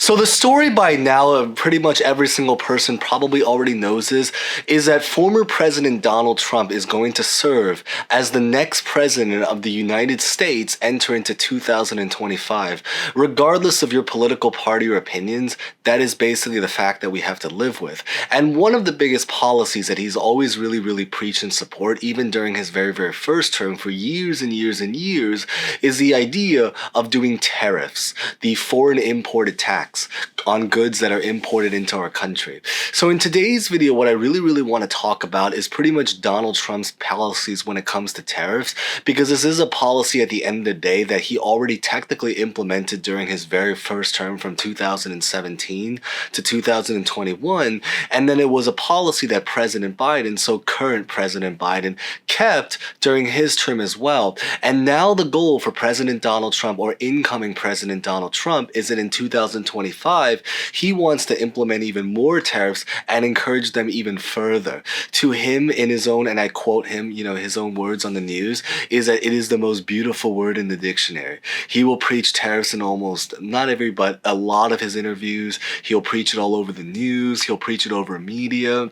So the story by now of pretty much every single person probably already knows is that former President Donald Trump is going to serve as the next president of the United States enter into 2025. Regardless of your political party or opinions, that is basically the fact that we have to live with. And one of the biggest policies that he's always really preached and support, even during his very first term for years and years and years, is the idea of doing tariffs, the foreign imported tax on goods that are imported into our country. So in today's video, what I really want to talk about is pretty much Donald Trump's policies when it comes to tariffs, because this is a policy at the end of the day that he already technically implemented during his very first term from 2017 to 2021, and then it was a policy that President Biden, so current President Biden, kept during his term as well. And now the goal for President Donald Trump, or incoming President Donald Trump, is that in 2025, he wants to implement even more tariffs and encourage them even further. To him, in his own, and I quote him, his own words on the news, is that it is the most beautiful word in the dictionary. He will preach tariffs in almost, not every, but a lot of his interviews. He'll preach it all over the news. He'll preach it over media.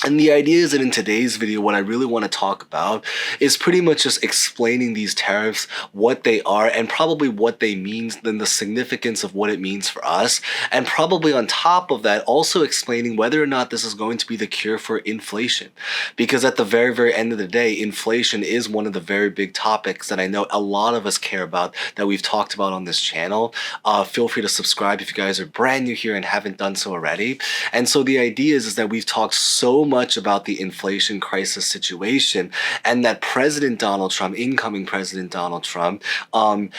And the idea is that in today's video, what I really want to talk about is pretty much just explaining these tariffs, what they are, and probably what they mean, then the significance of what it means for us. And probably on top of that, also explaining whether or not this is going to be the cure for inflation. Because at the very end of the day, inflation is one of the very big topics that I know a lot of us care about, that we've talked about on this channel. Feel free to subscribe if you guys are brand new here and haven't done so already. And so the idea is that we've talked so much about the inflation crisis situation, and that President Donald Trump, incoming President Donald Trump,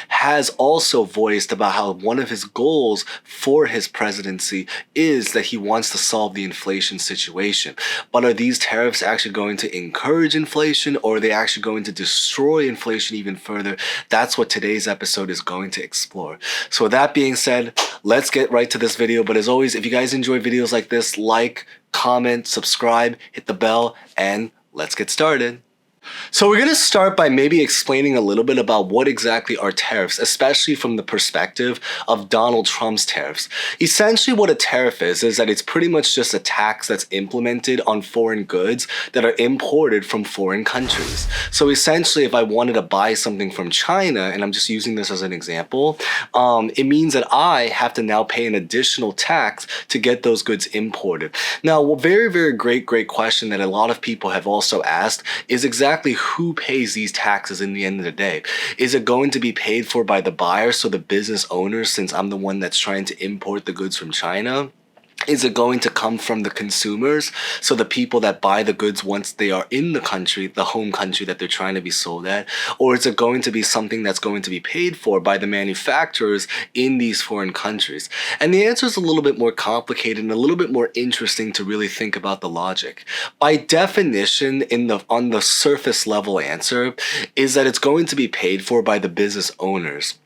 has also voiced about how one of his goals for his presidency is that he wants to solve the inflation situation. But are these tariffs actually going to encourage inflation, or are they actually going to destroy inflation even further? That's what today's episode is going to explore. So with that being said, let's get right to this video. But as always, if you guys enjoy videos like this, like, comment, subscribe, hit the bell, and let's get started. So we're going to start by maybe explaining a little bit about what exactly are tariffs, especially from the perspective of Donald Trump's tariffs. Essentially what a tariff is that it's pretty much just a tax that's implemented on foreign goods that are imported from foreign countries. So essentially, if I wanted to buy something from China, and I'm just using this as an example, it means that I have to now pay an additional tax to get those goods imported. Now, a very great question that a lot of people have also asked is exactly who pays these taxes in the end of the day. Is it going to be paid for by the buyer, so the business owners, since I'm the one that's trying to import the goods from China? Is it going to come from the consumers, so the people that buy the goods once they are in the country, the home country that they're trying to be sold at? Or is it going to be something that's going to be paid for by the manufacturers in these foreign countries? And the answer is a little bit more complicated and a little bit more interesting to really think about the logic. By definition, on the surface level answer is that it's going to be paid for by the business owners.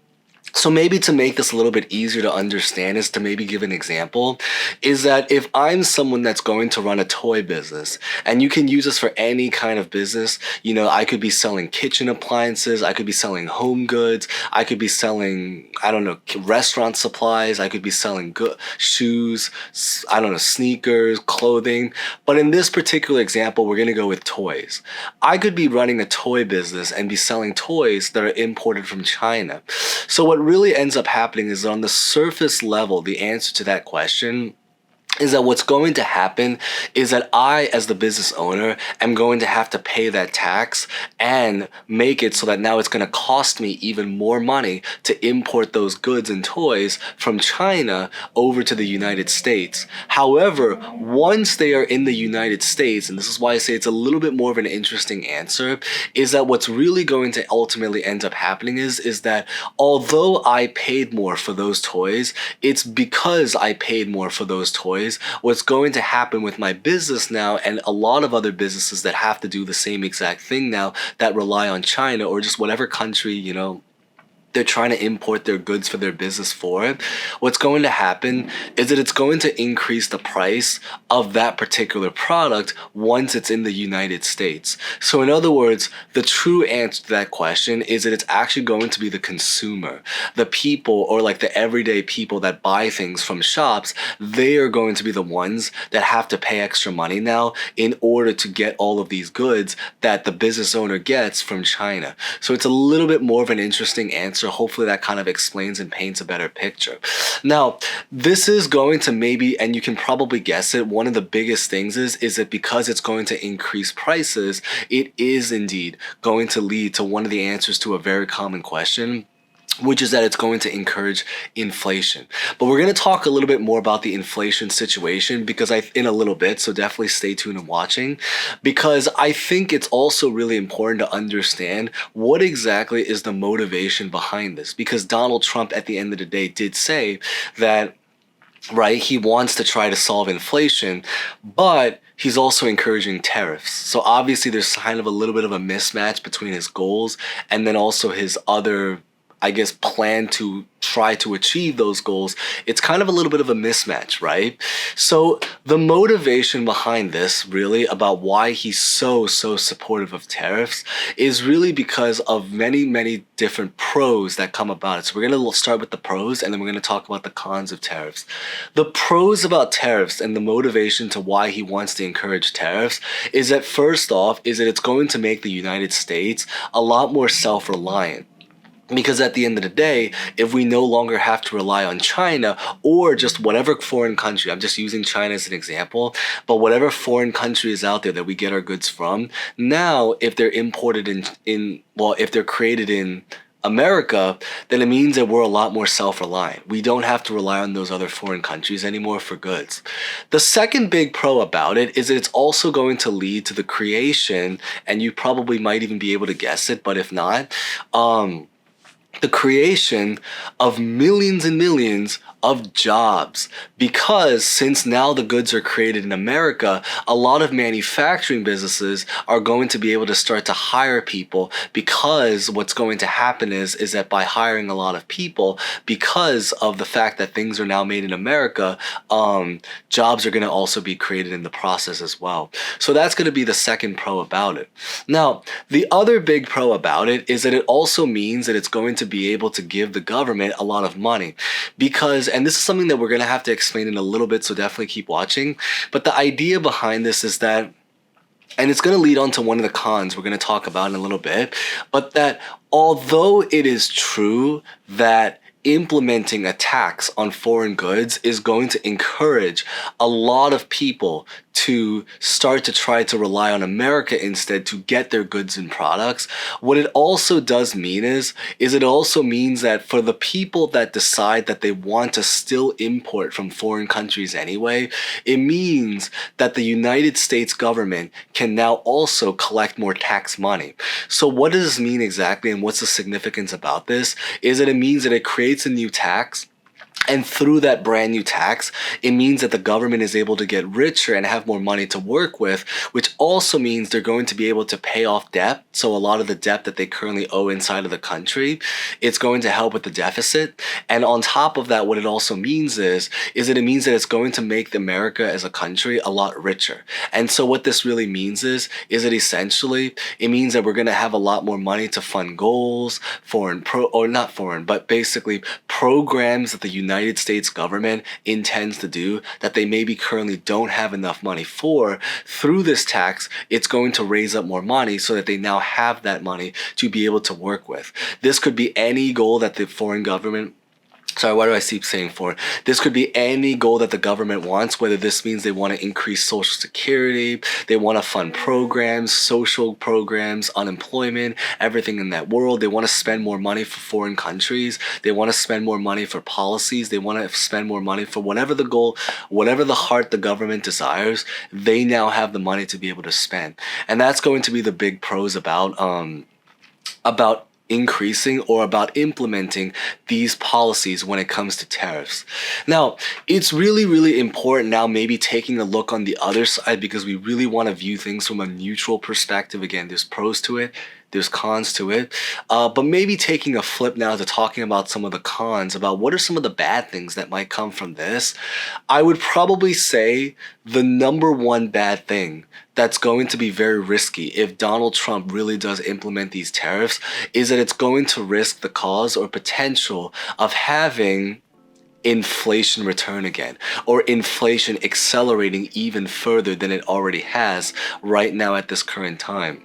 So maybe to make this a little bit easier to understand, is to maybe give an example, is that if I'm someone that's going to run a toy business, and you can use this for any kind of business, I could be selling kitchen appliances, I could be selling home goods, I could be selling, restaurant supplies, I could be selling shoes, sneakers, clothing. But in this particular example, we're going to go with toys. I could be running a toy business and be selling toys that are imported from China. So what really ends up happening is, on the surface level, the answer to that question is that what's going to happen is that I, as the business owner, am going to have to pay that tax and make it so that now it's going to cost me even more money to import those goods and toys from China over to the United States. However, once they are in the United States, and this is why I say it's a little bit more of an interesting answer, is that what's really going to ultimately end up happening is that although I paid more for those toys, it's because I paid more for those toys, what's going to happen with my business now, and a lot of other businesses that have to do the same exact thing now that rely on China or just whatever country, they're trying to import their goods for their business for it, what's going to happen is that it's going to increase the price of that particular product once it's in the United States. So in other words, the true answer to that question is that it's actually going to be the consumer, the people, or like the everyday people that buy things from shops. They are going to be the ones that have to pay extra money now in order to get all of these goods that the business owner gets from China. So it's a little bit more of an interesting answer. Hopefully that kind of explains and paints a better picture. Now, this is going to maybe, and you can probably guess it, one of the biggest things is that because it's going to increase prices, it is indeed going to lead to one of the answers to a very common question, which is that it's going to encourage inflation. But we're going to talk a little bit more about the inflation situation in a little bit, so definitely stay tuned and watching, because I think it's also really important to understand what exactly is the motivation behind this, because Donald Trump at the end of the day did say that, right, he wants to try to solve inflation, but he's also encouraging tariffs. So obviously there's kind of a little bit of a mismatch between his goals and then also his other, I guess, plan to try to achieve those goals. It's kind of a little bit of a mismatch, right? So the motivation behind this, really, about why he's so supportive of tariffs is really because of many different pros that come about it. So we're going to start with the pros, and then we're going to talk about the cons of tariffs. The pros about tariffs and the motivation to why he wants to encourage tariffs is that, first off, is that it's going to make the United States a lot more self-reliant. Because at the end of the day, if we no longer have to rely on China or just whatever foreign country, I'm just using China as an example, but whatever foreign country is out there that we get our goods from, now if they're imported if they're created in America, then it means that we're a lot more self-reliant. We don't have to rely on those other foreign countries anymore for goods. The second big pro about it is that it's also going to lead to the creation, and you probably might even be able to guess it, but if not, the creation of millions and millions of jobs, because since now the goods are created in America, a lot of manufacturing businesses are going to be able to start to hire people, because what's going to happen is that by hiring a lot of people, because of the fact that things are now made in America, jobs are going to also be created in the process as well. So that's going to be the second pro about it. Now, the other big pro about it is that it also means that it's going to be able to give the government a lot of money, because, and this is something that we're going to have to explain in a little bit, so definitely keep watching, but the idea behind this is that, and it's going to lead on to one of the cons we're going to talk about in a little bit, but that although it is true that implementing a tax on foreign goods is going to encourage a lot of people to start to try to rely on America instead to get their goods and products, what it also does mean is it also means that for the people that decide that they want to still import from foreign countries anyway, it means that the United States government can now also collect more tax money. So what does this mean exactly, and what's the significance about this, is that it means that it creates a new tax. And through that brand new tax, it means that the government is able to get richer and have more money to work with, which also means they're going to be able to pay off debt. So a lot of the debt that they currently owe inside of the country, it's going to help with the deficit. And on top of that, what it also means is that it means that it's going to make America as a country a lot richer. And so what this really means is that essentially it means that we're going to have a lot more money to fund goals, basically programs that the United States government intends to do that they maybe currently don't have enough money for. Through this tax, it's going to raise up more money so that they now have that money to be able to work with. This could be any goal that the foreign government Sorry, why do I keep saying for? This could be any goal that the government wants, whether this means they want to increase Social Security, they want to fund programs, social programs, unemployment, everything in that world. They want to spend more money for foreign countries. They want to spend more money for policies. They want to spend more money for whatever the goal, whatever the heart the government desires, they now have the money to be able to spend. And that's going to be the big pros about increasing or about implementing these policies when it comes to tariffs. Now, it's really important now maybe taking a look on the other side, because we really want to view things from a neutral perspective. Again, there's pros to it, there's cons to it. But maybe taking a flip now to talking about some of the cons, about what are some of the bad things that might come from this, I would probably say the number one bad thing that's going to be very risky if Donald Trump really does implement these tariffs is that it's going to risk the cause or potential of having inflation return again, or inflation accelerating even further than it already has right now at this current time.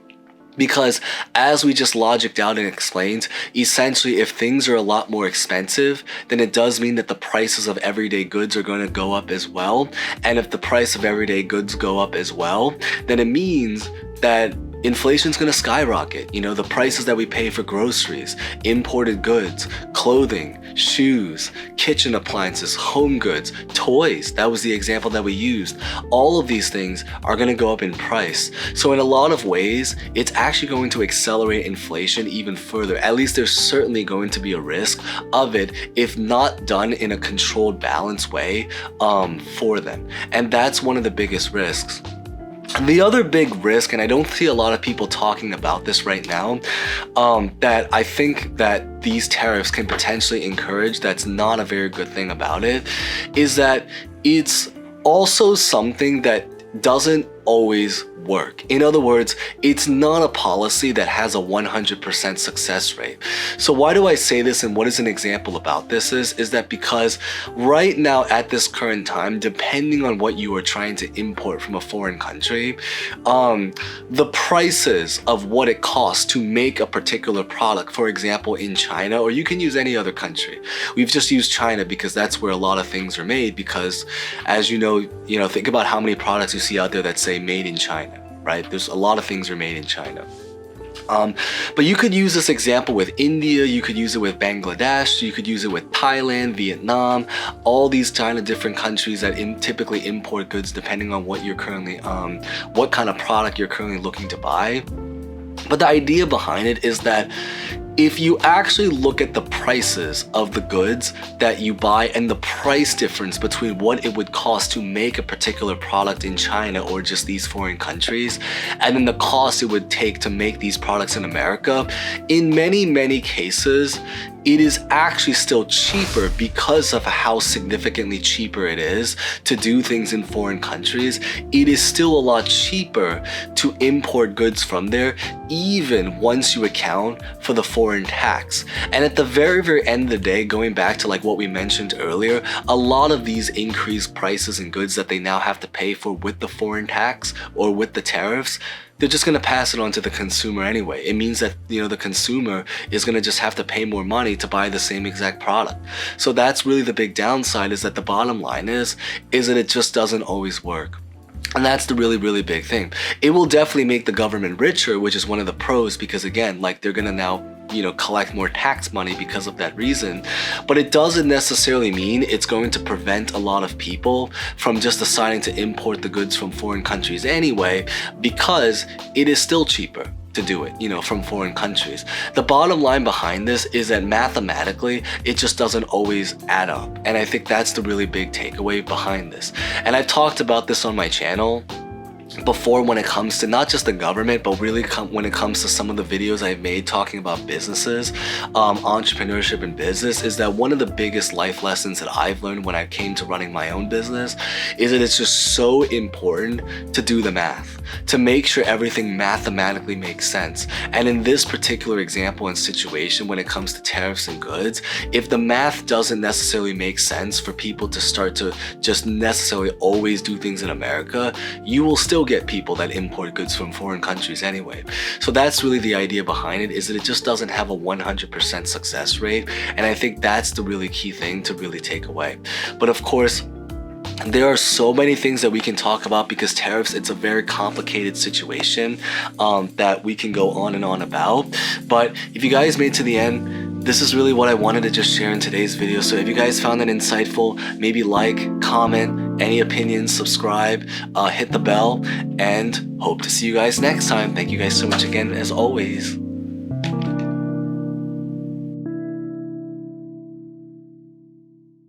Because as we just logicked out and explained, essentially if things are a lot more expensive, then it does mean that the prices of everyday goods are going to go up as well. And if the price of everyday goods go up as well, then it means that inflation's going to skyrocket. You know, the prices that we pay for groceries, imported goods, clothing, shoes, kitchen appliances, home goods, toys, that was the example that we used. All of these things are going to go up in price. So in a lot of ways, it's actually going to accelerate inflation even further. At least there's certainly going to be a risk of it if not done in a controlled, balanced way for them. And that's one of the biggest risks. The other big risk, and I don't see a lot of people talking about this right now, that I think that these tariffs can potentially encourage, that's not a very good thing about it, is that it's also something that doesn't always work. In other words, it's not a policy that has a 100% success rate. So why do I say this, and what is an example about this is that because right now at this current time, depending on what you are trying to import from a foreign country, the prices of what it costs to make a particular product, for example in China, or you can use any other country. We've just used China because that's where a lot of things are made, because as you know, think about how many products you see out there that say made in China, right? There's a lot of things are made in China. But you could use this example with India, you could use it with Bangladesh, you could use it with Thailand, Vietnam, all these kind of different countries that typically import goods depending on what you're currently, what kind of product you're currently looking to buy. But the idea behind it is that if you actually look at the prices of the goods that you buy and the price difference between what it would cost to make a particular product in China or just these foreign countries, and then the cost it would take to make these products in America, in many, many cases, it is actually still cheaper because of how significantly cheaper it is to do things in foreign countries. It is still a lot cheaper to import goods from there, even once you account for the foreign tax. And at the very, very end of the day, going back to like what we mentioned earlier, a lot of these increased prices and goods that they now have to pay for with the foreign tax or with the tariffs, they're just going to pass it on to the consumer anyway. It means that, the consumer is going to just have to pay more money to buy the same exact product. So that's really the big downside, is that the bottom line is that it just doesn't always work. And that's the really, really big thing. It will definitely make the government richer, which is one of the pros, because again, like they're going to now collect more tax money because of that reason. But it doesn't necessarily mean it's going to prevent a lot of people from just deciding to import the goods from foreign countries anyway, because it is still cheaper to do it, from foreign countries. The bottom line behind this is that mathematically, it just doesn't always add up. And I think that's the really big takeaway behind this. And I've talked about this on my channel before when it comes to not just the government, but really when it comes to some of the videos I've made talking about businesses, entrepreneurship and business, is that one of the biggest life lessons that I've learned when I came to running my own business is that it's just so important to do the math, to make sure everything mathematically makes sense. And in this particular example and situation, when it comes to tariffs and goods, if the math doesn't necessarily make sense for people to start to just necessarily always do things in America, you will still get people that import goods from foreign countries anyway. So that's really the idea behind it, is that it just doesn't have a 100% success rate. And I think that's the really key thing to really take away. But of course, there are so many things that we can talk about, because tariffs, it's a very complicated situation that we can go on and on about. But if you guys made it to the end, this is really what I wanted to just share in today's video. So if you guys found it insightful, maybe like, comment, any opinions, subscribe, hit the bell, and hope to see you guys next time. Thank you guys so much again, as always.